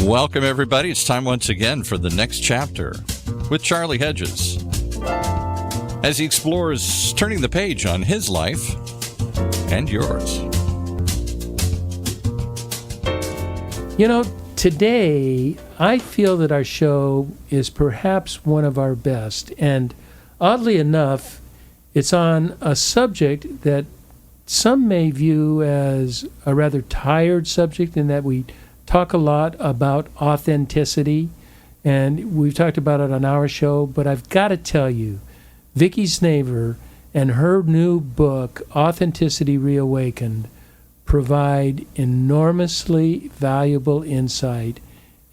Welcome, everybody. It's time once again for the next chapter with Charlie Hedges as he explores turning the page on his life and yours. You know, today I feel that our show is perhaps one of our best, and oddly enough, it's on a subject that some may view as a rather tired subject in that we talk a lot about authenticity, and we've talked about it on our show, but I've got to tell you, Vicki Znavor and her new book, Authenticity ReAwakened, provide enormously valuable insight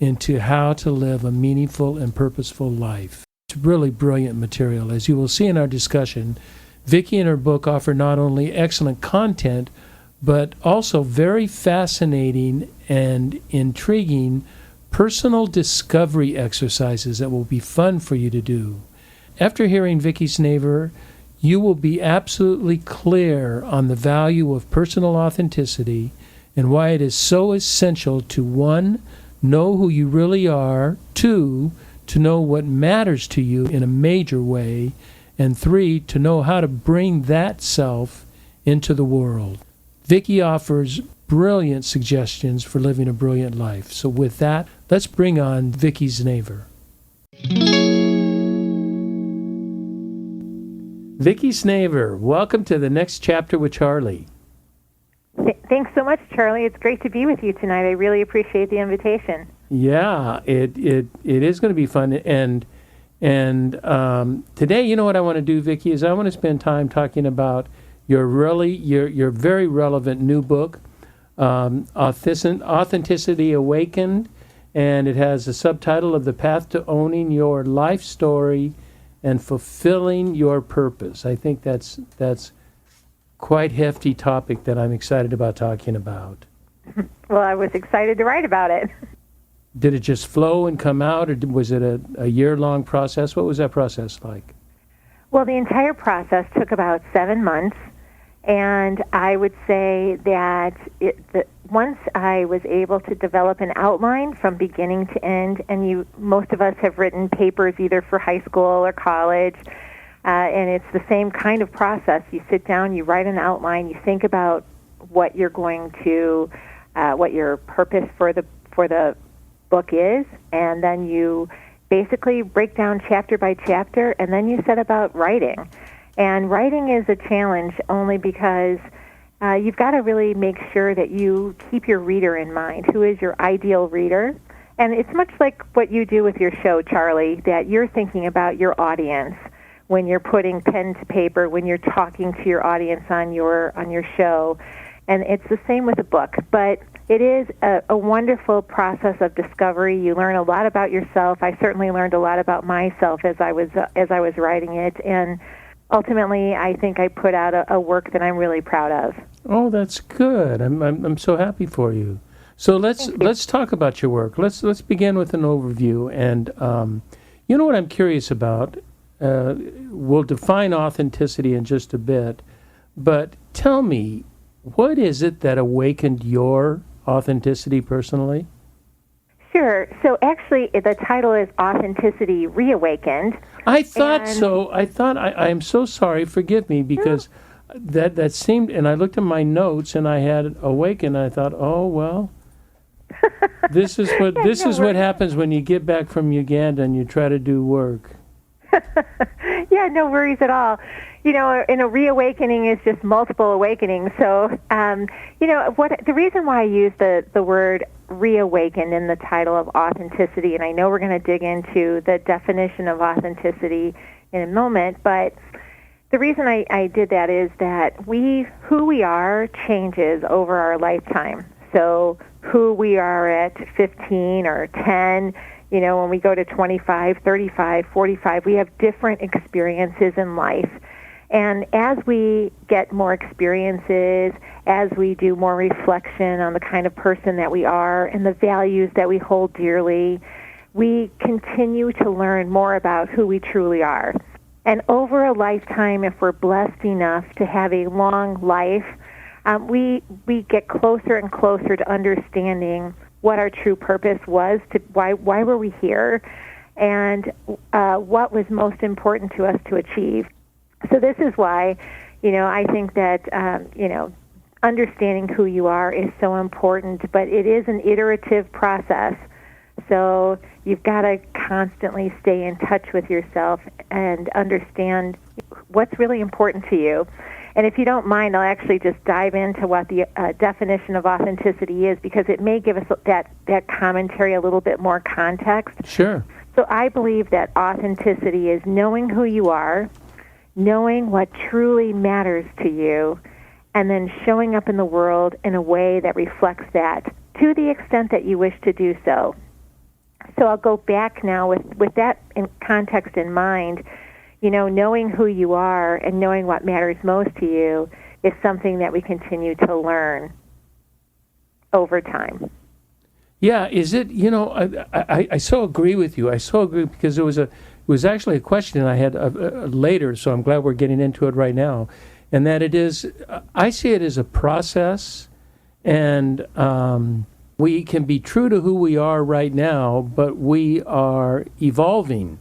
into how to live a meaningful and purposeful life. It's really brilliant material. As you will see in our discussion, Vicki and her book offer not only excellent content, but also very fascinating and intriguing personal discovery exercises that will be fun for you to do. After hearing Vicki Znavor, you will be absolutely clear on the value of personal authenticity and why it is so essential to, 1, know who you really are, 2, to know what matters to you in a major way, and 3, to know how to bring that self into the world. Vicki offers brilliant suggestions for living a brilliant life. So with that, let's bring on Vicki Znavor. Vicki Znavor, welcome to the next chapter with Charlie. Thanks so much, Charlie. It's great to be with you tonight. I really appreciate the invitation. Yeah, it is going to be fun. And today, you know what I want to do, Vicki, is I want to spend time talking about your very relevant new book, Authenticity Awakened, and it has a subtitle of The Path to Owning Your Life Story and Fulfilling Your Purpose. I think that's quite hefty topic that I'm excited about talking about. Well, I was excited to write about it. Did it just flow and come out, or was it a year-long process? What was that process like? Well, the entire process took about 7 months, and I would say that once I was able to develop an outline from beginning to end, and most of us have written papers either for high school or college, and it's the same kind of process. You sit down, you write an outline, you think about what you're going to, what your purpose for the book is, and then you basically break down chapter by chapter, and then you set about writing. And writing is a challenge only because you've got to really make sure that you keep your reader in mind. Who is your ideal reader? And it's much like what you do with your show, Charlie, that you're thinking about your audience when you're putting pen to paper, when you're talking to your audience on your show. And it's the same with a book. But it is a wonderful process of discovery. You learn a lot about yourself. I certainly learned a lot about myself as I was writing it, and ultimately, I think I put out a work that I'm really proud of. Oh, that's good. I'm so happy for you. So let's talk about your work. Let's begin with an overview. And you know what I'm curious about? We'll define authenticity in just a bit, but tell me, what is it that awakened your authenticity personally? Sure. So actually, the title is Authenticity ReAwakened. I thought so. I am so sorry. Forgive me, because that seemed, and I looked at my notes and I had awakened. And I thought, oh well, this is what happens when you get back from Uganda and you try to do work. Yeah, no worries at all. You know, in a reawakening is just multiple awakenings. So, the reason why I use the word reawakened in the title of authenticity, and I know we're going to dig into the definition of authenticity in a moment, but the reason I did that is that who we are changes over our lifetime. So who we are at 15 or 10, when we go to 25, 35, 45, we have different experiences in life. And as we get more experiences, as we do more reflection on the kind of person that we are and the values that we hold dearly, we continue to learn more about who we truly are. And over a lifetime, if we're blessed enough to have a long life, we get closer and closer to understanding what our true purpose was, to why were we here, and what was most important to us to achieve. So this is why, I think that, understanding who you are is so important, but it is an iterative process. So you've got to constantly stay in touch with yourself and understand what's really important to you. And if you don't mind, I'll actually just dive into what the definition of authenticity is, because it may give us that commentary a little bit more context. Sure. So I believe that authenticity is knowing who you are, knowing what truly matters to you, and then showing up in the world in a way that reflects that to the extent that you wish to do so. So I'll go back now with that in context in mind. Knowing who you are and knowing what matters most to you is something that we continue to learn over time. Yeah, is it, I so agree with you. I so agree, because it was actually a question I had later, so I'm glad we're getting into it right now, and that it is, I see it as a process, and we can be true to who we are right now, but we are evolving.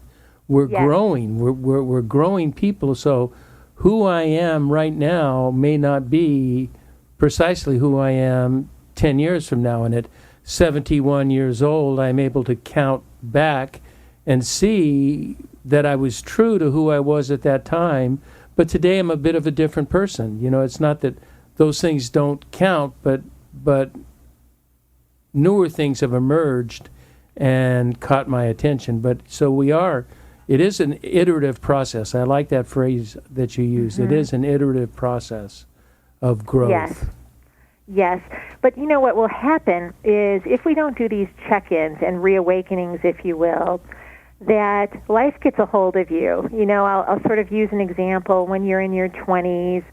We're growing. We're growing people. So who I am right now may not be precisely who I am 10 years from now. And at 71 years old, I'm able to count back and see that I was true to who I was at that time. But today I'm a bit of a different person. It's not that those things don't count, but newer things have emerged and caught my attention. But so it is an iterative process. I like that phrase that you use. Mm-hmm. It is an iterative process of growth. Yes. But what will happen is, if we don't do these check-ins and reawakenings, if you will, that life gets a hold of you. I'll sort of use an example. When you're in your 20s,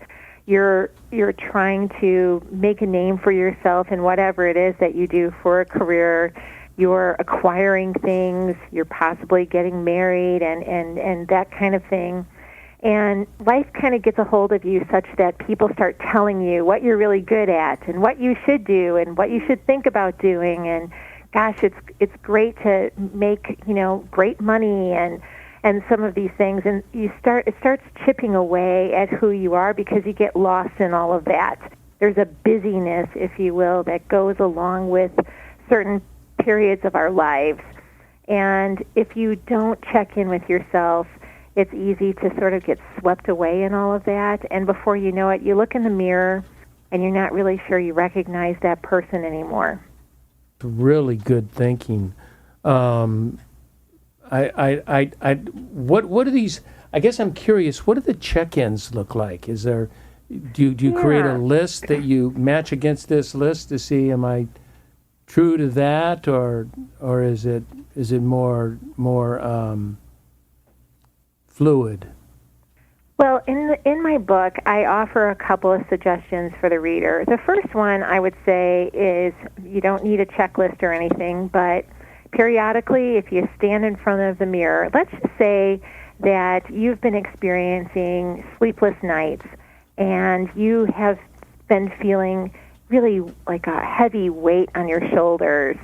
you're trying to make a name for yourself in whatever it is that you do for a career. You're acquiring things, you're possibly getting married and that kind of thing. And life kind of gets a hold of you such that people start telling you what you're really good at and what you should do and what you should think about doing. And gosh, it's great to make, great money and some of these things. And it starts chipping away at who you are, because you get lost in all of that. There's a busyness, if you will, that goes along with certain periods of our lives. And if you don't check in with yourself, it's easy to sort of get swept away in all of that. And before you know it, you look in the mirror and you're not really sure you recognize that person anymore. Really good thinking. What are these? I guess I'm curious. What do the check-ins look like? Is there? Do you create a list that you match against this list to see, am I true to that, or is it more fluid? Well, in my book, I offer a couple of suggestions for the reader. The first one I would say is, you don't need a checklist or anything, but periodically, if you stand in front of the mirror, let's just say that you've been experiencing sleepless nights and you have been feeling really like a heavy weight on your shoulders.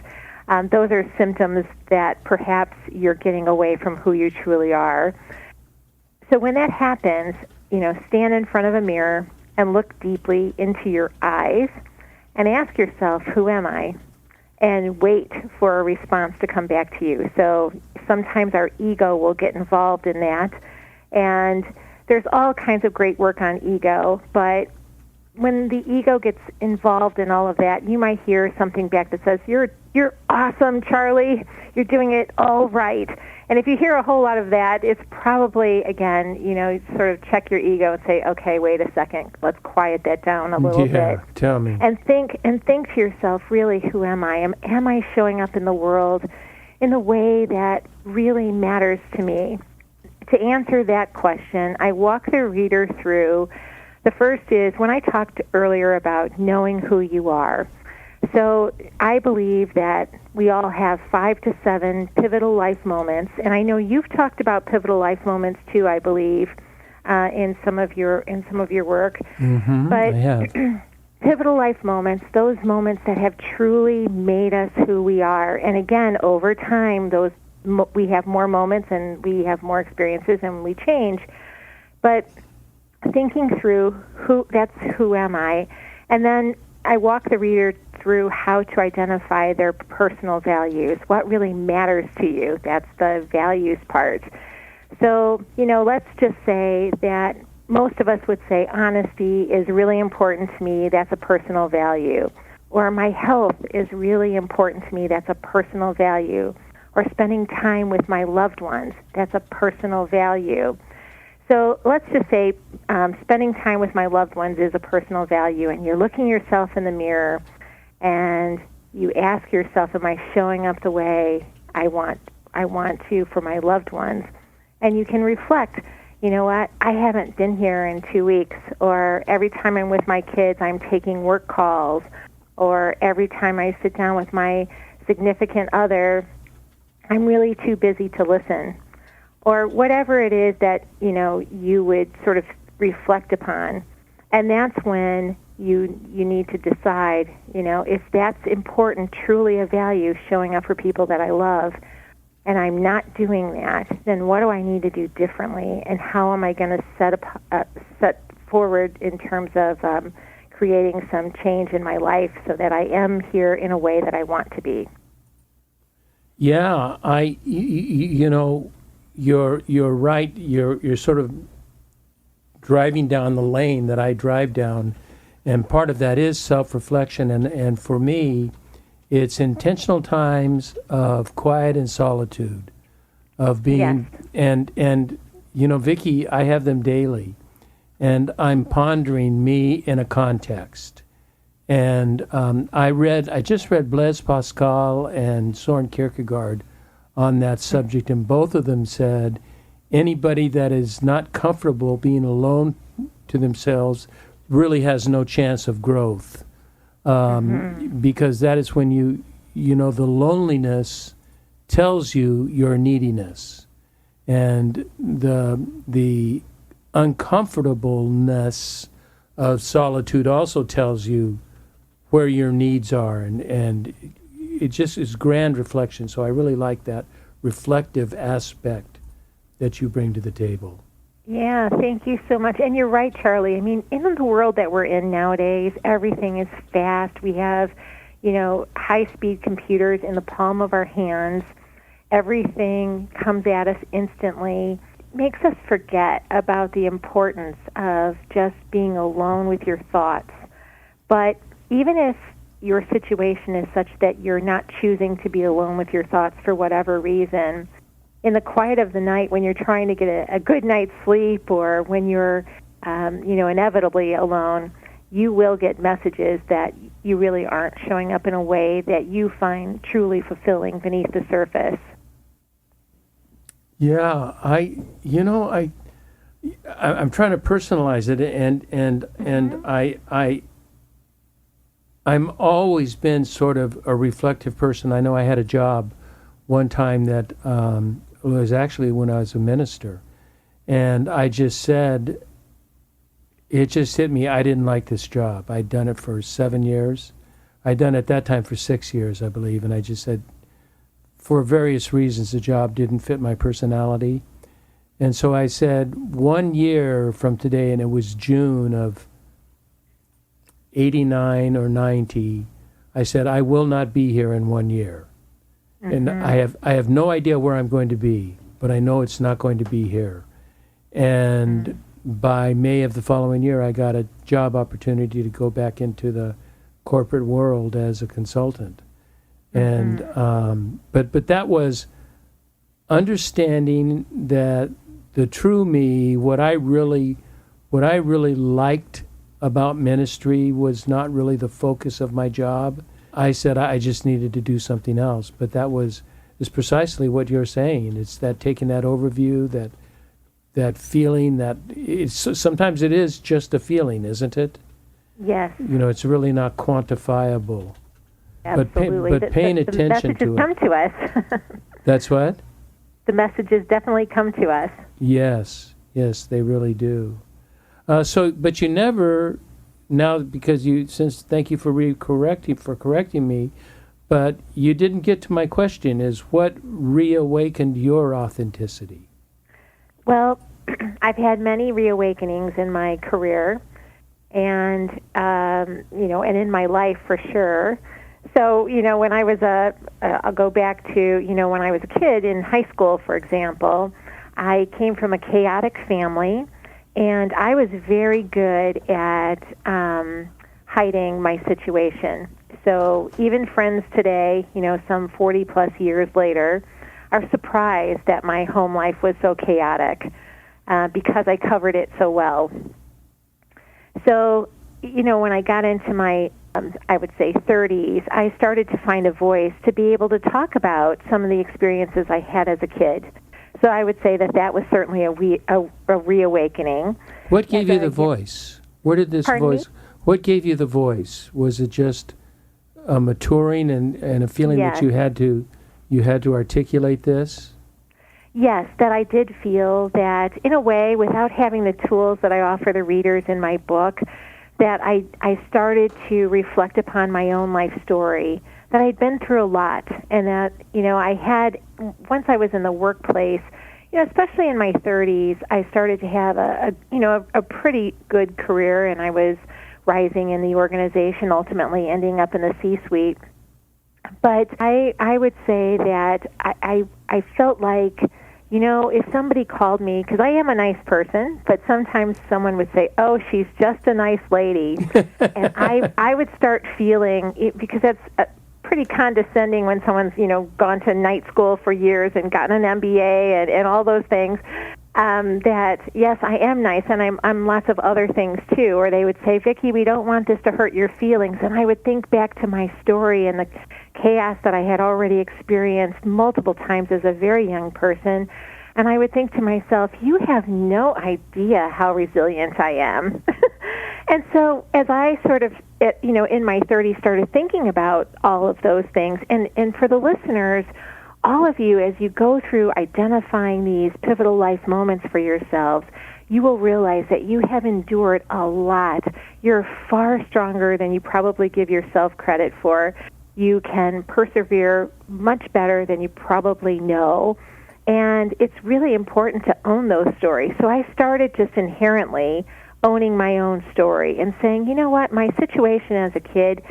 Those are symptoms that perhaps you're getting away from who you truly are. So when that happens, stand in front of a mirror and look deeply into your eyes and ask yourself, who am I? And wait for a response to come back to you. So sometimes our ego will get involved in that. And there's all kinds of great work on ego, but when the ego gets involved in all of that, you might hear something back that says, you're awesome, Charlie. You're doing it all right. And if you hear a whole lot of that, it's probably, again, sort of check your ego and say, okay, wait a second, let's quiet that down a little bit. Yeah, tell me. And think to yourself, really, who am I? Am I showing up in the world in the way that really matters to me? To answer that question, I walk the reader through. The first is, when I talked earlier about knowing who you are. So I believe that we all have 5 to 7 pivotal life moments, and I know you've talked about pivotal life moments too, I believe, in some of your work. Mm-hmm, but I have. pivotal life moments, those moments that have truly made us who we are. And again, over time, we have more moments and we have more experiences and we change. But thinking through who am I? And then I walk the reader through how to identify their personal values. What really matters to you? That's the values part. So, let's just say that most of us would say honesty is really important to me. That's a personal value. Or my health is really important to me. That's a personal value. Or spending time with my loved ones. That's a personal value. So let's just say spending time with my loved ones is a personal value, and you're looking yourself in the mirror and you ask yourself, am I showing up the way I want to for my loved ones? And you can reflect, you know what, I haven't been here in 2 weeks, or every time I'm with my kids, I'm taking work calls, or every time I sit down with my significant other, I'm really too busy to listen, or whatever it is that, you would sort of reflect upon. And that's when you need to decide, if that's important, truly a value, showing up for people that I love, and I'm not doing that, then what do I need to do differently, and how am I going to set forward in terms of creating some change in my life so that I am here in a way that I want to be? Yeah, you're right. You're sort of driving down the lane that I drive down, and part of that is self-reflection, and for me, it's intentional times of quiet and solitude, of being, yes. and Vicki, I have them daily, and I'm pondering me in a context. And I just read Blaise Pascal and Soren Kierkegaard on that subject, and both of them said anybody that is not comfortable being alone to themselves really has no chance of growth. Because that is when the loneliness tells you your neediness, and the uncomfortableness of solitude also tells you where your needs are, and it just is grand reflection. So I really like that reflective aspect that you bring to the table. Yeah, thank you so much. And you're right, Charlie. I mean, in the world that we're in nowadays, everything is fast. We have, high-speed computers in the palm of our hands. Everything comes at us instantly. It makes us forget about the importance of just being alone with your thoughts. But even if your situation is such that you're not choosing to be alone with your thoughts for whatever reason, in the quiet of the night, when you're trying to get a good night's sleep, or when you're, inevitably alone, you will get messages that you really aren't showing up in a way that you find truly fulfilling beneath the surface. Yeah, I'm trying to personalize it, and I'm always been sort of a reflective person. I know I had a job one time that was actually when I was a minister, and I just said, it just hit me, I didn't like this job. I'd done it for 7 years. I'd done it at that time for 6 years, I believe, and I just said, for various reasons, the job didn't fit my personality. And so I said, 1 year from today, and it was June of 89 or 90, I said, I will not be here in 1 year. And I have no idea where I'm going to be, but I know it's not going to be here. And by May of the following year, I got a job opportunity to go back into the corporate world as a consultant. And but that was understanding that the true me, what I really liked about ministry was not really the focus of my job. I said I just needed to do something else, but that is precisely what you're saying. It's that taking that overview, that feeling that sometimes it is just a feeling, isn't it? Yes. It's really not quantifiable. Absolutely. But paying attention to it. The messages come to us. That's what? The messages definitely come to us. Yes, they really do. But you never now because thank you for correcting me, but you didn't get to my question, is what reawakened your authenticity? Well, I've had many reawakenings in my career, and and in my life for sure. So, when I was I'll go back to, when I was a kid in high school, for example, I came from a chaotic family, and I was very good at hiding my situation. So even friends today, some 40 plus years later, are surprised that my home life was so chaotic because I covered it so well. So, when I got into my, I would say 30s, I started to find a voice to be able to talk about some of the experiences I had as a kid. So I would say that was certainly a reawakening. What gave you the voice? Where did this voice? What gave you the voice? Was it just a maturing and a feeling that you had to articulate this? Yes, that I did feel that in a way, without having the tools that I offer the readers in my book, that I started to reflect upon my own life story, that I'd been through a lot, and that, I had, once I was in the workplace, especially in my 30s, I started to have a pretty good career, and I was rising in the organization, ultimately ending up in the C-suite. But I would say that I felt like, if somebody called me, because I am a nice person, but sometimes someone would say, oh, she's just a nice lady. And I would start feeling, because that's pretty condescending when someone's, gone to night school for years and gotten an MBA and all those things, that, yes, I am nice, and I'm lots of other things, too. Or they would say, Vicki, we don't want this to hurt your feelings. And I would think back to my story and the chaos that I had already experienced multiple times as a very young person. And I would think to myself, you have no idea how resilient I am. And so as I sort of, in my 30s started thinking about all of those things, and for the listeners, all of you, as you go through identifying these pivotal life moments for yourselves, you will realize that you have endured a lot. You're far stronger than you probably give yourself credit for. You can persevere much better than you probably know. And it's really important to own those stories. So I started just inherently owning my own story and saying, you know what, my situation as a kid,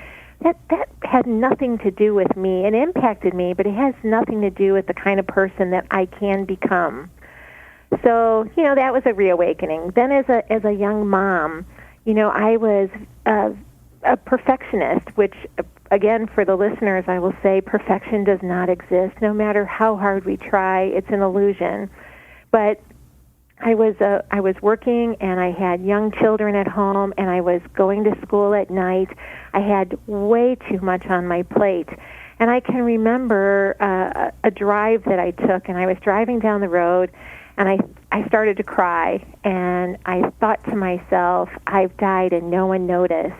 that had nothing to do with me. It impacted me, but it has nothing to do with the kind of person that I can become. So, that was a reawakening. Then as a young mom, I was a perfectionist, which, again, for the listeners, I will say perfection does not exist. No matter how hard we try, it's an illusion. But I was working, and I had young children at home, and I was going to school at night. I had way too much on my plate. And I can remember a drive that I took, and I was driving down the road, and I started to cry, and I thought to myself, I've died and no one noticed.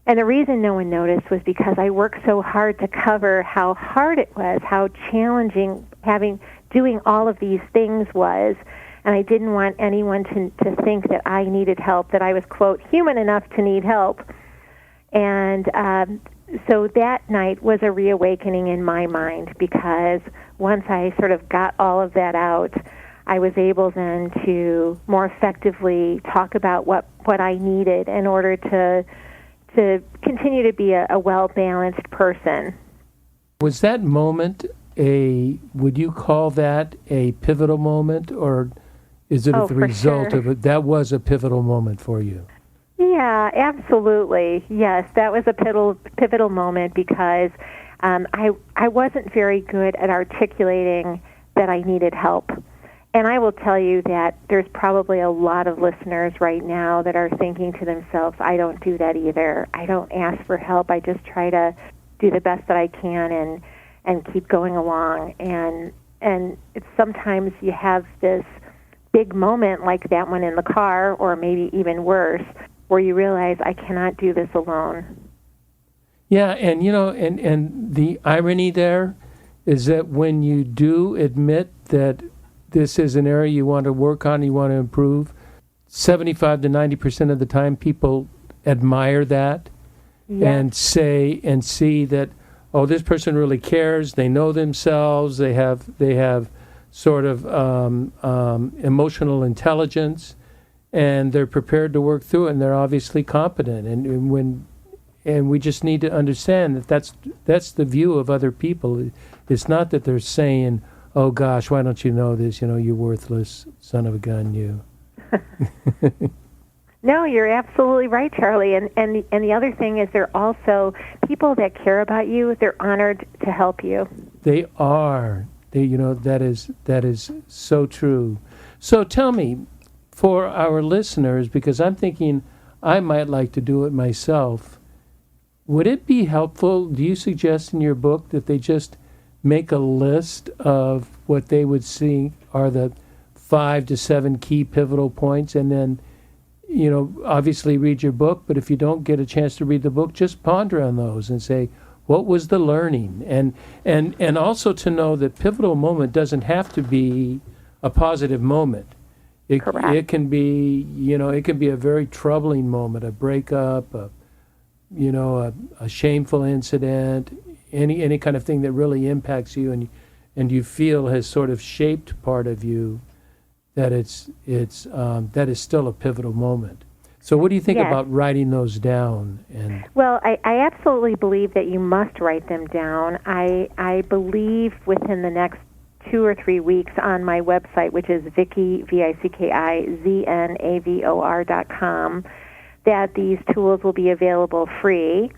And the reason no one noticed was because I worked so hard to cover how hard it was, how challenging doing all of these things was, and I didn't want anyone to think that I needed help, that I was, quote, human enough to need help. And so that night was a reawakening in my mind, because once I sort of got all of that out, I was able then to more effectively talk about what I needed in order to continue to be a well-balanced person. Was that moment would you call that a pivotal moment, or is it the result of it? That was a pivotal moment for you. Yeah, absolutely. Yes, that was a pivotal moment, because I wasn't very good at articulating that I needed help. And I will tell you that there's probably a lot of listeners right now that are thinking to themselves, I don't do that either. I don't ask for help. I just try to do the best that I can and keep going along. And it's sometimes you have this big moment like that one in the car, or maybe even worse, where you realize I cannot do this alone. Yeah, and and the irony there is that when you do admit that this is an area you want to work on, you want to improve, 75 to 90% of the time people admire that and see that, oh, this person really cares. They know themselves. They have sort of emotional intelligence, and they're prepared to work through it. And they're obviously competent. And we just need to understand that that's the view of other people. It's not that they're saying, "Oh gosh, why don't you know this? You know, you worthless son of a gun, you." No, you're absolutely right, Charlie. And the other thing is, they're also people that care about you. They're honored to help you. They are. That is so true. So tell me, for our listeners, because I'm thinking I might like to do it myself, would it be helpful, do you suggest in your book that they just make a list of what they would see are the 5 to 7 key pivotal points, and then, obviously read your book, but if you don't get a chance to read the book, just ponder on those and say, what was the learning? And also to know that pivotal moment doesn't have to be a positive moment. Correct. It can be, it can be a very troubling moment, a breakup, a shameful incident, any kind of thing that really impacts you and you feel has sort of shaped part of you, that that is still a pivotal moment. So what do you think about writing those down? Well, I absolutely believe that you must write them down. I believe within the next 2 or 3 weeks on my website, which is Vicki, VickiZnavor.com, that these tools will be available free.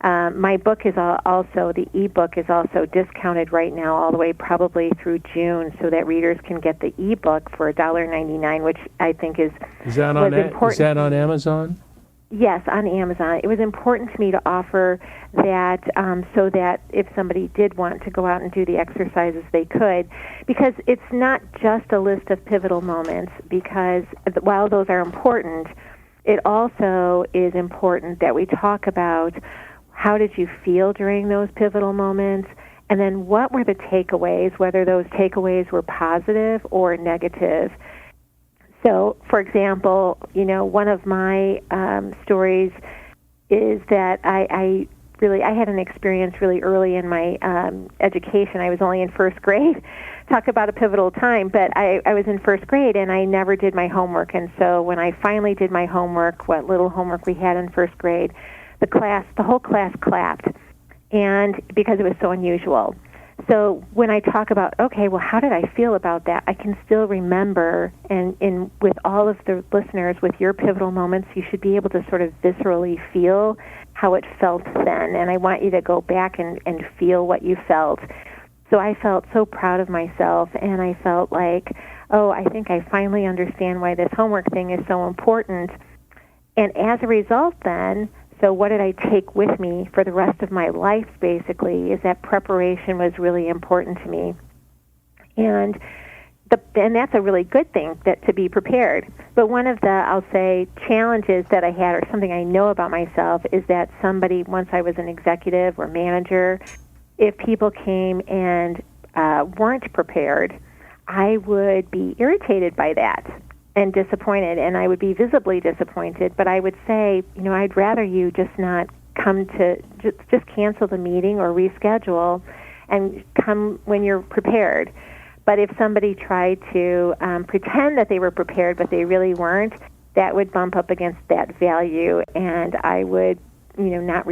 My book is also, the ebook is also discounted right now all the way probably through June, so that readers can get the ebook for $1.99, which I think is important. Is that on Amazon? Yes, on Amazon. It was important to me to offer that so that if somebody did want to go out and do the exercises, they could, because it's not just a list of pivotal moments, because while those are important, it also is important that we talk about how did you feel during those pivotal moments, and then what were the takeaways, whether those takeaways were positive or negative. So, for example, one of my stories is that I had an experience really early in my education. I was only in first grade. Talk about a pivotal time, but I was in first grade and I never did my homework. And so when I finally did my homework, what little homework we had in first grade, the whole class clapped, and because it was so unusual. So when I talk about, okay, well, how did I feel about that? I can still remember, and with all of the listeners, with your pivotal moments, you should be able to sort of viscerally feel how it felt then. And I want you to go back and feel what you felt. So I felt so proud of myself, and I felt like, oh, I think I finally understand why this homework thing is so important. And as a result then, so what did I take with me for the rest of my life, basically, is that preparation was really important to me. And that's a really good thing, that to be prepared. But one of the, I'll say, challenges that I had, or something I know about myself, is that once I was an executive or manager, if people came and weren't prepared, I would be irritated by that and disappointed, and I would be visibly disappointed. But I would say, I'd rather you just not come to, just cancel the meeting or reschedule and come when you're prepared. But if somebody tried to pretend that they were prepared but they really weren't, that would bump up against that value, and I would, not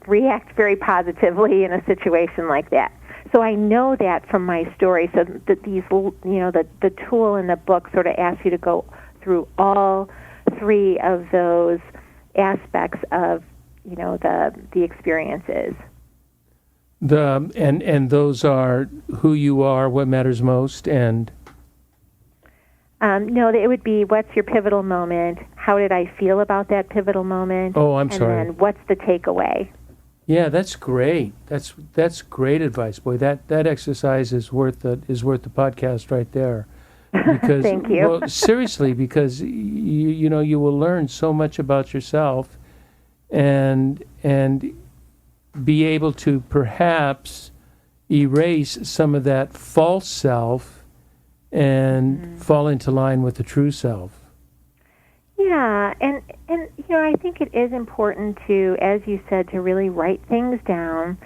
react very positively in a situation like that. So I know that from my story. So that these, the tool in the book sort of asks you to go through all 3 of those aspects of, the experiences. And those are who you are, what matters most, and. No, it would be, what's your pivotal moment? How did I feel about that pivotal moment? Oh, I'm sorry. And then what's the takeaway? Yeah, that's great. That's great advice, boy. That exercise is worth the podcast right there. Because, thank you. Well, seriously, because you will learn so much about yourself, and be able to perhaps erase some of that false self and fall into line with the true self. Yeah, and I think it is important to, as you said, to really write things down.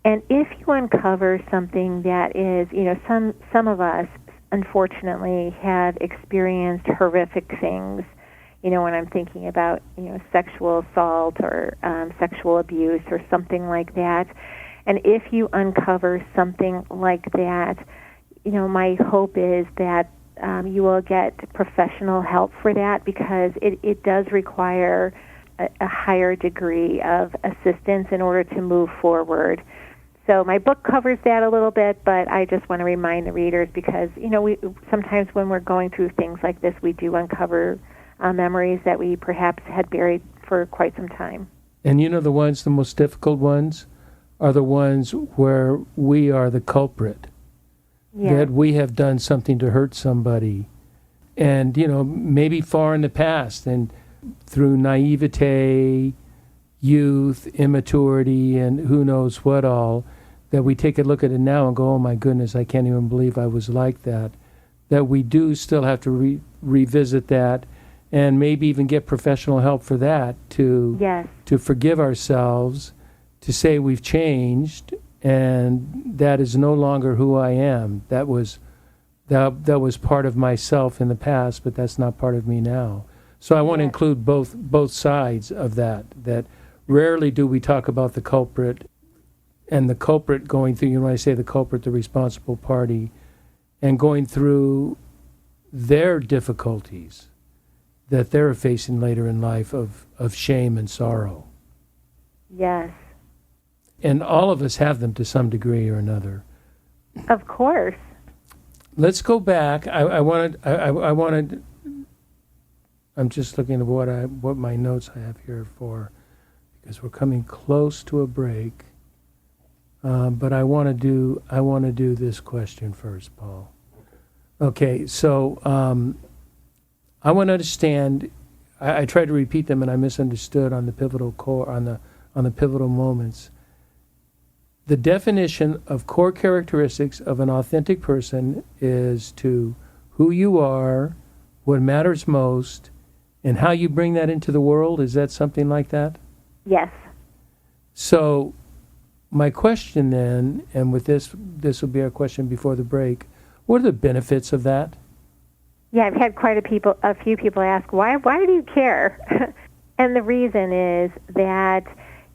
And if you uncover something that is, some of us unfortunately have experienced horrific things. When I'm thinking about, sexual assault or sexual abuse or something like that. And if you uncover something like that, my hope is that you will get professional help for that, because it does require a higher degree of assistance in order to move forward. So my book covers that a little bit, but I just want to remind the readers, because, we sometimes when we're going through things like this, we do uncover memories that we perhaps had buried for quite some time. And the most difficult ones are the ones where we are the culprit. Yeah. That we have done something to hurt somebody. And, maybe far in the past, and through naivete, youth, immaturity, and who knows what all, that we take a look at it now and go, oh my goodness, I can't even believe I was like that. That we do still have to revisit that, and maybe even get professional help for that, to forgive ourselves, to say we've changed, and that is no longer who I am. That was part of myself in the past, but that's not part of me now. So I want to include both sides of that. That rarely do we talk about the culprit, and the culprit going through, when I say the culprit, the responsible party, and going through their difficulties that they're facing later in life of shame and sorrow. Yes. And all of us have them to some degree or another. Of course. Let's go back. I wanted. I'm just looking at what my notes I have here for, because we're coming close to a break. But I want to do this question first, Paul. Okay. So I want to understand. I tried to repeat them and I misunderstood on the pivotal core on the pivotal moments. The definition of core characteristics of an authentic person is to who you are, what matters most, and how you bring that into the world. Is that something like that? Yes. So my question then, and with this will be our question before the break, what are the benefits of that? Yeah, I've had quite a few people ask, why do you care? And the reason is that,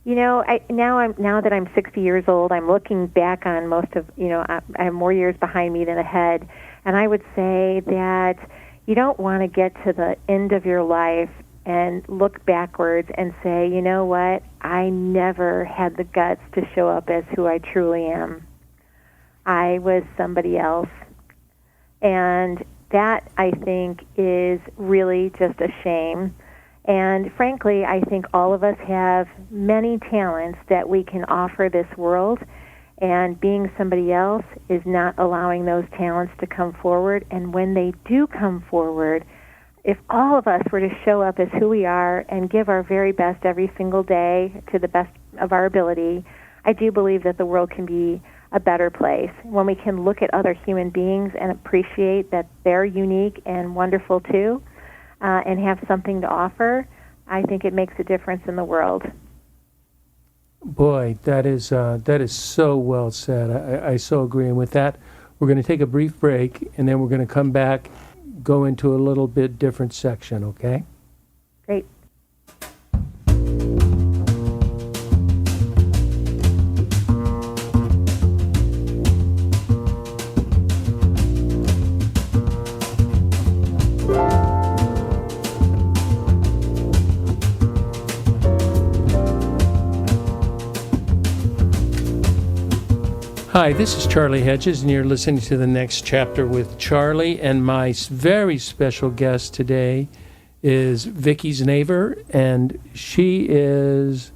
now that I'm 60 years old, I'm looking back on most of, I have more years behind me than ahead, and I would say that you don't want to get to the end of your life and look backwards and say, you know what, I never had the guts to show up as who I truly am. I was somebody else. And that, I think, is really just a shame. And frankly, I think all of us have many talents that we can offer this world, and being somebody else is not allowing those talents to come forward. And when they do come forward, if all of us were to show up as who we are and give our very best every single day to the best of our ability, I do believe that the world can be a better place. When we can look at other human beings and appreciate that they're unique and wonderful too, and have something to offer, I think it makes a difference in the world. Boy, that is so well said. I so agree. And with that, we're going to take a brief break, and then we're going to come back, go into a little bit different section, okay? Great. Hi, this is Charlie Hedges, and you're listening to The Next Chapter with Charlie, and my very special guest today is Vicki Znavor, and she is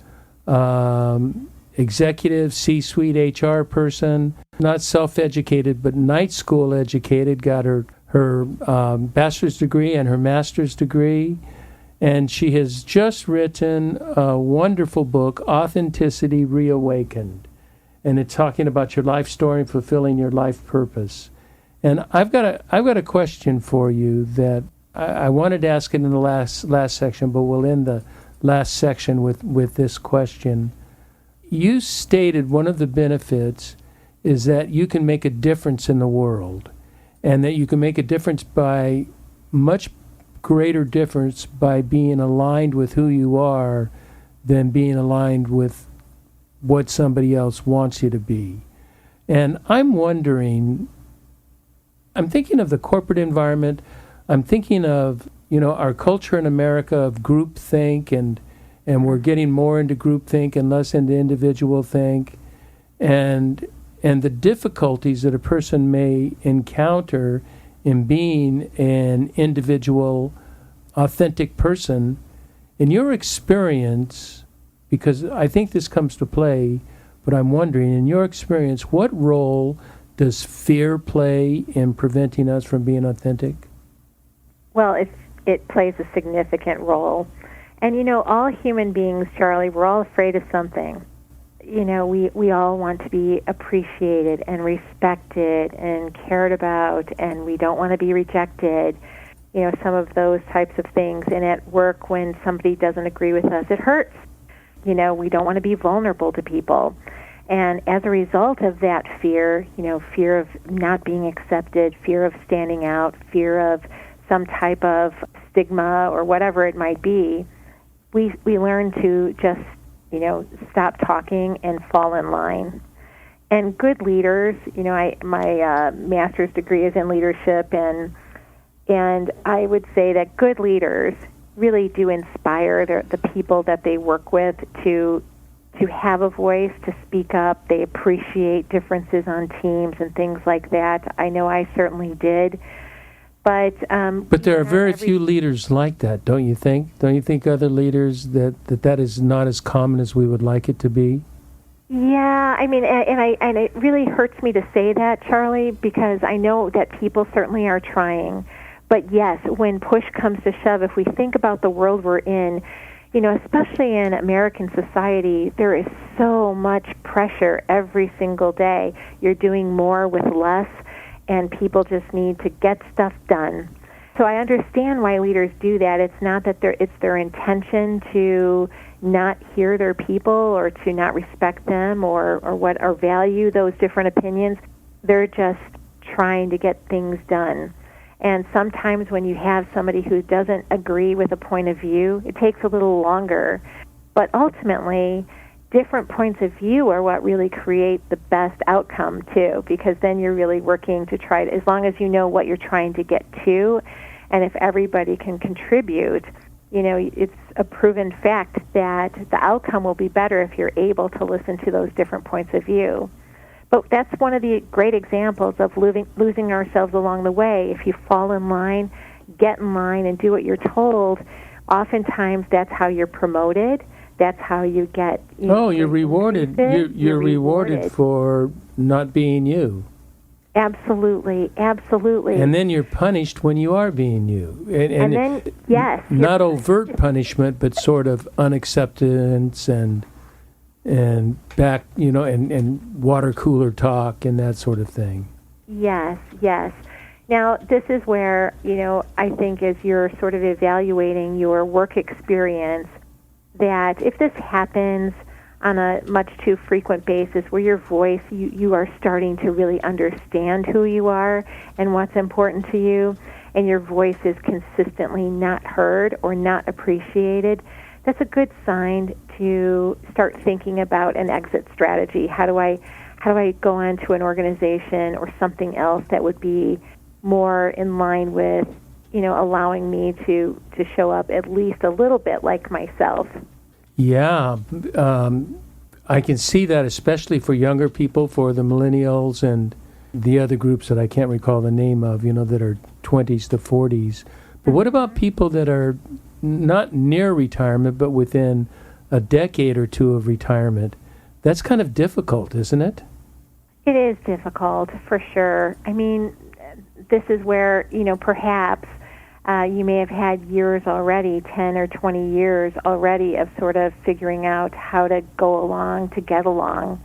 executive C-suite HR person, not self-educated, but night school educated, got her bachelor's degree and her master's degree, and she has just written a wonderful book, Authenticity ReAwakened. And it's talking about your life story and fulfilling your life purpose. And I've got a question for you that I wanted to ask it in the last section, but we'll end the last section with this question. You stated one of the benefits is that you can make a difference in the world, and that you can make a difference by much greater difference by being aligned with who you are than being aligned with what somebody else wants you to be. And I'm wondering, I'm thinking of the corporate environment, I'm thinking of, our culture in America of groupthink, and we're getting more into groupthink and less into individual think, and the difficulties that a person may encounter in being an individual, authentic person. In your experience, because I think this comes to play, but I'm wondering, in your experience, what role does fear play in preventing us from being authentic? Well, it plays a significant role. And, all human beings, Charlie, we're all afraid of something. We all want to be appreciated and respected and cared about, and we don't want to be rejected. Some of those types of things. And at work, when somebody doesn't agree with us, it hurts. We don't want to be vulnerable to people. And as a result of that fear, fear of not being accepted, fear of standing out, fear of some type of stigma or whatever it might be, we learn to just, stop talking and fall in line. And good leaders, my master's degree is in leadership, and I would say that good leaders really do inspire the people that they work with to have a voice, to speak up. They appreciate differences on teams and things like that. I know I certainly did. But there are very few leaders like that, don't you think? Don't you think other leaders that is not as common as we would like it to be? Yeah, I mean, and it really hurts me to say that, Charlie, because I know that people certainly are trying. But yes, when push comes to shove, if we think about the world we're in, especially in American society, there is so much pressure every single day. You're doing more with less, and people just need to get stuff done. So I understand why leaders do that. It's not that it's their intention to not hear their people or to not respect them or value those different opinions. They're just trying to get things done. And sometimes when you have somebody who doesn't agree with a point of view, it takes a little longer. But ultimately, different points of view are what really create the best outcome, too, because then you're really working to try to, as long as you know what you're trying to get to, and if everybody can contribute, it's a proven fact that the outcome will be better if you're able to listen to those different points of view. But that's one of the great examples of losing ourselves along the way. If you fall in line, get in line, and do what you're told, oftentimes that's how you're promoted. That's how you get... you're rewarded. You're rewarded for not being you. Absolutely, absolutely. And then you're punished when you are being you. And then, yes. Not overt punishment, but sort of unacceptance and back, and water cooler talk and that sort of thing. Yes. Now, this is where, I think as you're sort of evaluating your work experience, that if this happens on a much too frequent basis where your voice, you are starting to really understand who you are and what's important to you, and your voice is consistently not heard or not appreciated, that's a good sign to start thinking about an exit strategy. How do I go on to an organization or something else that would be more in line with, allowing me to show up at least a little bit like myself? Yeah, I can see that, especially for younger people, for the millennials and the other groups that I can't recall the name of, that are 20s to 40s. But what about people that are not near retirement, but within a decade or two of retirement? That's kind of difficult, isn't it? It is difficult, for sure. I mean, this is where, perhaps you may have had years already, 10 or 20 years already of sort of figuring out how to go along, to get along.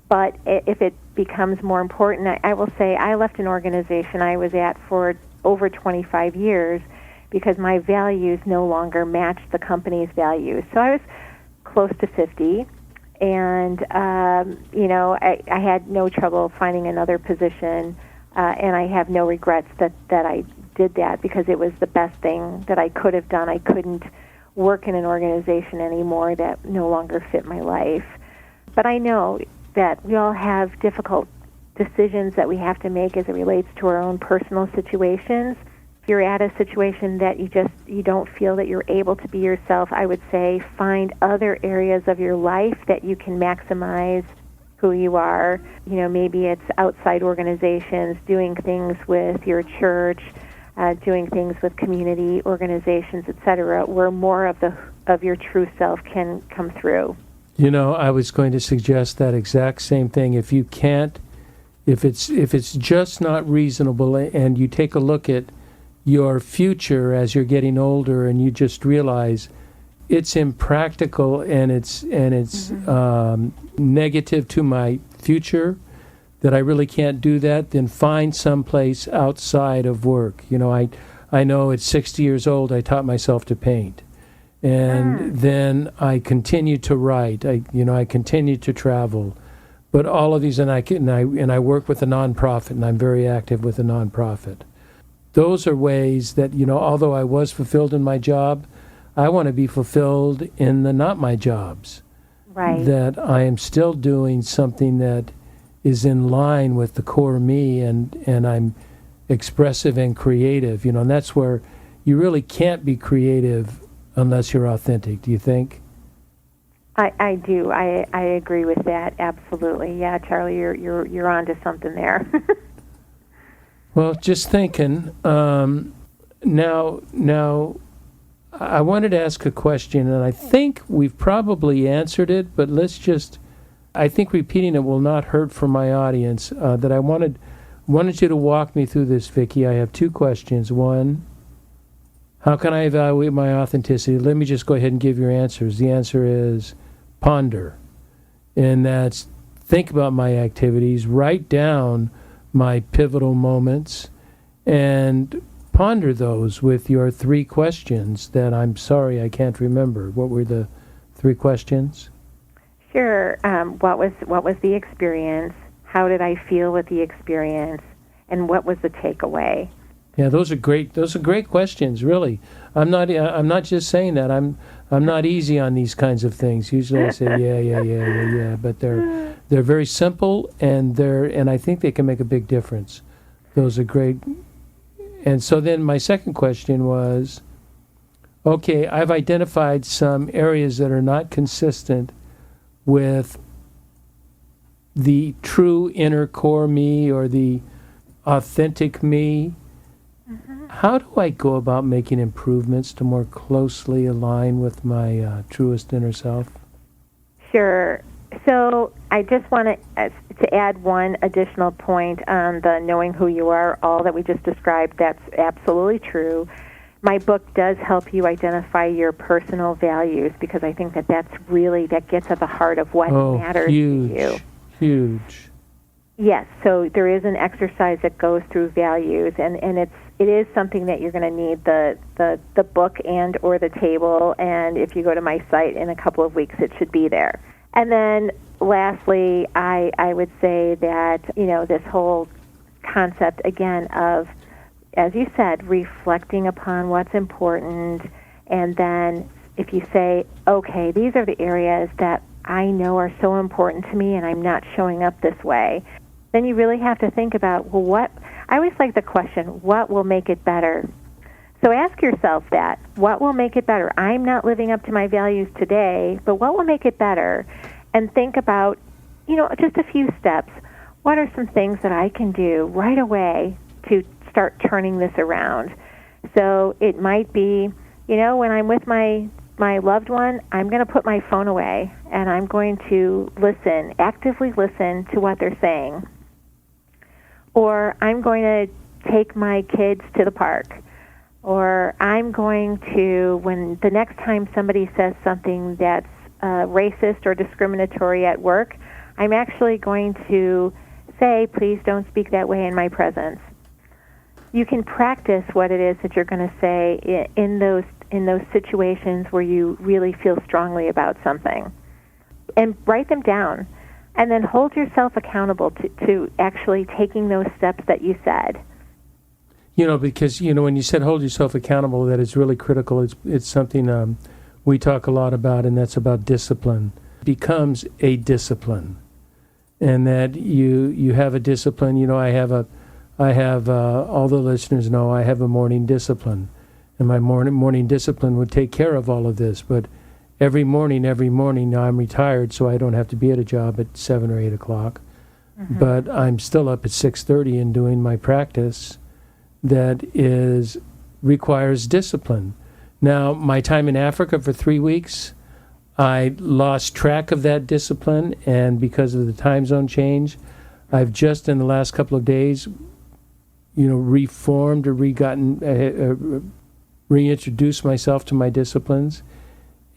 But if it becomes more important, I will say I left an organization I was at for over 25 years because my values no longer matched the company's values. So I was close to 50, and I had no trouble finding another position, and I have no regrets that I did that, because it was the best thing that I could have done. I couldn't work in an organization anymore that no longer fit my life. But I know that we all have difficult decisions that we have to make as it relates to our own personal situations. If you're at a situation that you don't feel that you're able to be yourself, I would say find other areas of your life that you can maximize who you are. Maybe it's outside organizations, doing things with your church, doing things with community organizations, etc., where more of your true self can come through. I was going to suggest that exact same thing. If you can't, if it's just not reasonable, and you take a look at your future as you're getting older, and you just realize it's impractical and it's negative to my future, that I really can't do that, then find some place outside of work. I know at 60 years old I taught myself to paint. And then I continued to write. I continued to travel. But all of these, and I work with a nonprofit, and I'm very active with a nonprofit. Those are ways that, although I was fulfilled in my job, I want to be fulfilled in the not my jobs. Right. That I am still doing something that is in line with the core me, and I'm expressive and creative, and that's where you really can't be creative unless you're authentic. Do you think? I do. I agree with that, absolutely. Yeah, Charlie, you're onto something there. Well, just thinking, now I wanted to ask a question, and I think we've probably answered it, but I think repeating it will not hurt for my audience. That I wanted you to walk me through this, Vicki. I have two questions. One, how can I evaluate my authenticity? Let me just go ahead and give your answers. The answer is ponder. And that's think about my activities, write down my pivotal moments, and ponder those with your three questions that I'm sorry I can't remember. What were the three questions? Sure. What was the experience? How did I feel with the experience? And what was the takeaway? Yeah, those are great. Those are great questions. Really, I'm not just saying that. I'm not easy on these kinds of things. Usually, I say yeah. But they're very simple, and I think they can make a big difference. Those are great. And so then my second question was, okay, I've identified some areas that are not consistent with the true inner core me or the authentic me. How do I go about making improvements to more closely align with my truest inner self? Sure. So I just want to add one additional point on the knowing who you are, all that we just described. That's absolutely true. My book does help you identify your personal values, because I think that gets at the heart of what matters to you. Huge. Yes, so there is an exercise that goes through values, and it is something that you're going to need the book and or the table, and if you go to my site in a couple of weeks, it should be there. And then lastly, I would say that, this whole concept, again, of, as you said, reflecting upon what's important, and then if you say, okay, these are the areas that I know are so important to me and I'm not showing up this way, then you really have to think about, I always like the question, what will make it better? So ask yourself that. What will make it better? I'm not living up to my values today, but what will make it better? And think about, just a few steps. What are some things that I can do right away to start turning this around? So it might be, when I'm with my loved one, I'm going to put my phone away, and I'm going to actively listen to what they're saying. Or I'm going to take my kids to the park. Or I'm going to, when the next time somebody says something that's racist or discriminatory at work, I'm actually going to say, please don't speak that way in my presence. you can practice what it is that you're going to say in those situations where you really feel strongly about something. And write them down. And then hold yourself accountable to actually taking those steps that you said. Because, when you said hold yourself accountable, that is really critical. It's something we talk a lot about, and that's about discipline. It becomes a discipline. And that you have a discipline. I have all the listeners know I have a morning discipline. And my morning discipline would take care of all of this. But every morning, now I'm retired, so I don't have to be at a job at 7 or 8 o'clock. Mm-hmm. But I'm still up at 6:30 and doing my practice that requires discipline. Now, my time in Africa for 3 weeks, I lost track of that discipline, and because of the time zone change, I've just in the last couple of days, reformed or reintroduced myself to my disciplines.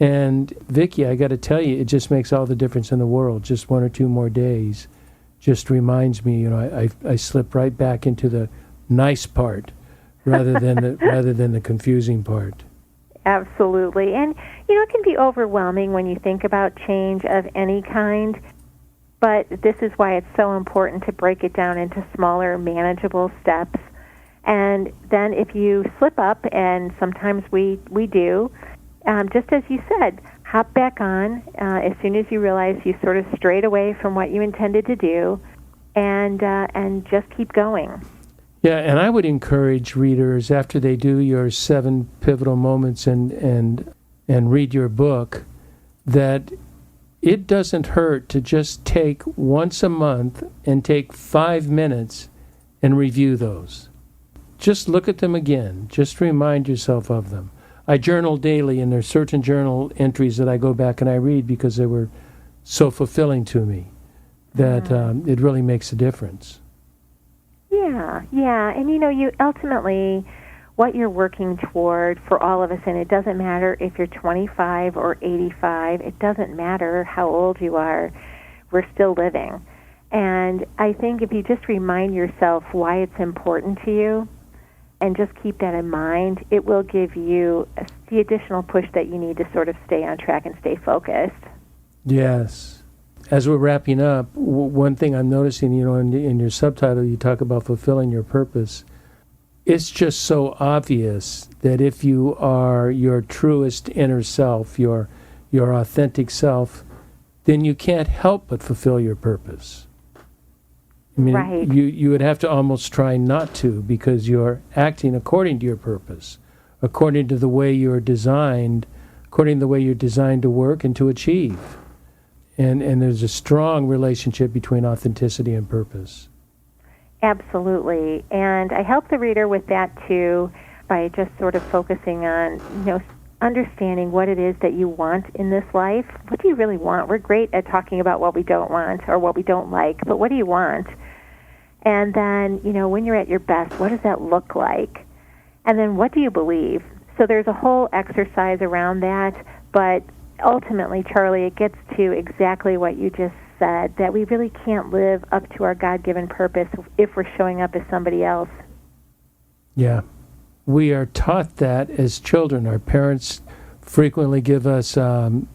And Vicki, I got to tell you, it just makes all the difference in the world. Just 1 or 2 more days just reminds me, I slip right back into the nice part rather than the confusing part. Absolutely. And, it can be overwhelming when you think about change of any kind, but this is why it's so important to break it down into smaller, manageable steps. And then if you slip up, and sometimes we do, just as you said, hop back on as soon as you realize you sort of strayed away from what you intended to do, and just keep going. Yeah, and I would encourage readers, after they do your 7 pivotal moments and read your book, that it doesn't hurt to just take once a month and take 5 minutes and review those. Just look at them again. Just remind yourself of them. I journal daily, and there's certain journal entries that I go back and I read because they were so fulfilling to me that it really makes a difference. Yeah. And you ultimately, what you're working toward for all of us, and it doesn't matter if you're 25 or 85, it doesn't matter how old you are, we're still living. And I think if you just remind yourself why it's important to you, and just keep that in mind, it will give you the additional push that you need to sort of stay on track and stay focused. Yes. As we're wrapping up, one thing I'm noticing, in your subtitle, you talk about fulfilling your purpose. It's just so obvious that if you are your truest inner self, your authentic self, then you can't help but fulfill your purpose. I mean, right. You would have to almost try not to, because you're acting according to your purpose, according to the way you're designed to work and to achieve. And there's a strong relationship between authenticity and purpose. Absolutely. And I help the reader with that, too, by just sort of focusing on, understanding what it is that you want in this life. What do you really want? We're great at talking about what we don't want or what we don't like, but what do you want? And then, when you're at your best, what does that look like? And then what do you believe? So there's a whole exercise around that, but ultimately, Charlie, it gets to exactly what you just said, that we really can't live up to our God-given purpose if we're showing up as somebody else. Yeah. We are taught that as children. Our parents frequently give us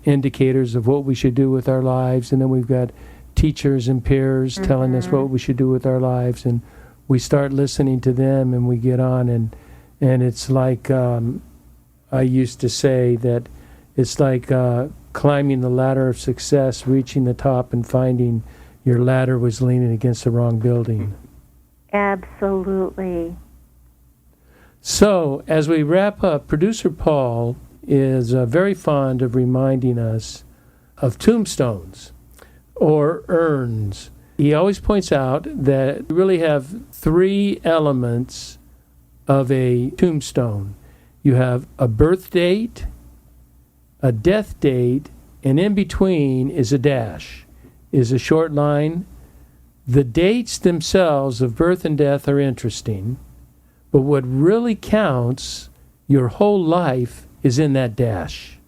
indicators of what we should do with our lives, and then we've got teachers and peers telling us what we should do with our lives, and we start listening to them, and we get on, and it's like I used to say that it's like climbing the ladder of success, reaching the top and finding your ladder was leaning against the wrong building. Absolutely. So, as we wrap up, Producer Paul is very fond of reminding us of tombstones or urns. He always points out that we really have 3 elements of a tombstone. You have a birth date, a death date, and in between is a dash, is a short line. The dates themselves of birth and death are interesting, but what really counts your whole life is in that dash.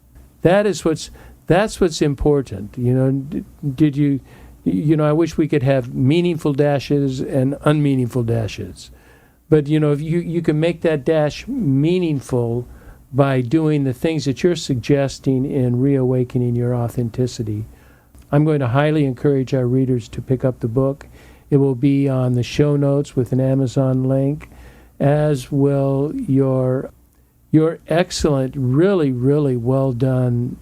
That's what's important. I wish we could have meaningful dashes and unmeaningful dashes. But, if you can make that dash meaningful by doing the things that you're suggesting in Reawakening Your Authenticity. I'm going to highly encourage our readers to pick up the book. It will be on the show notes with an Amazon link, as will your excellent, really, really well done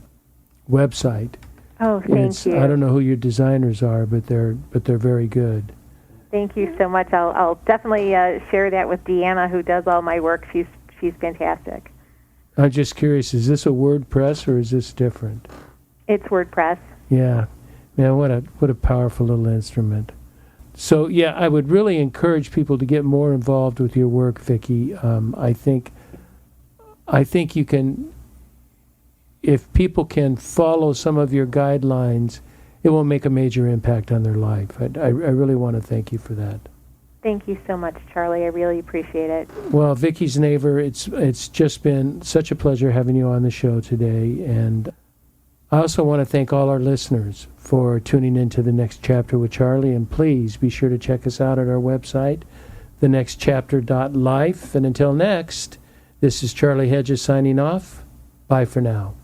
website. Oh, thank you. I don't know who your designers are, but they're very good. Thank you so much. I'll definitely share that with Deanna, who does all my work. She's fantastic. I'm just curious, is this a WordPress or is this different? It's WordPress. Yeah. Man, what a powerful little instrument. So, yeah, I would really encourage people to get more involved with your work, Vicki. I think you can, if people can follow some of your guidelines, it will make a major impact on their life. I really want to thank you for that. Thank you so much, Charlie. I really appreciate it. Well, Vicki Znavor, it's just been such a pleasure having you on the show today. And I also want to thank all our listeners for tuning into The Next Chapter with Charlie. And please be sure to check us out at our website, thenextchapter.life. And until next, this is Charlie Hedges signing off. Bye for now.